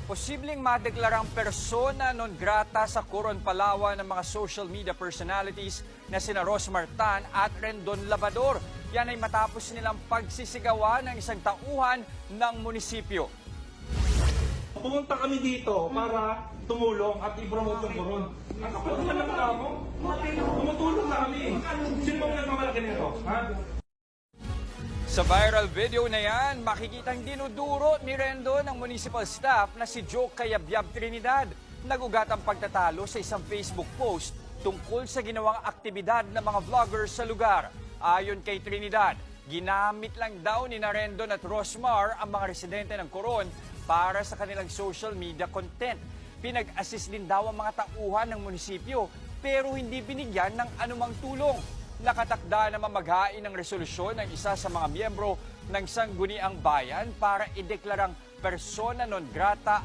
Posibleng madeklarang persona non grata sa Coron, Palawan ng mga social media personalities na sina Rosmar Tan at Rendon Labador. Yan ay matapos nilang pagsisigawan ng isang tauhan ng munisipyo. Pumunta kami dito para tumulong at i-promote yung Coron. Ang kapal naman ng tao, tumutulong na kami. Sino bang nagmamalaki nito? Ha? Sa viral video na yan, makikitang dinuduro ni Rendon ng municipal staff na si Joe Cayabyab Trinidad. Nagugat ang pagtatalo sa isang Facebook post tungkol sa ginawang aktibidad ng mga vloggers sa lugar. Ayon kay Trinidad, ginamit lang daw ni Rendon at Rosmar ang mga residente ng Coron para sa kanilang social media content. Pinag-assist din daw ang mga tauhan ng munisipyo pero hindi binigyan ng anumang tulong. Nakatakda naman maghain ng resolusyon ng isa sa mga miyembro ng Sangguniang Bayan para ideklarang persona non grata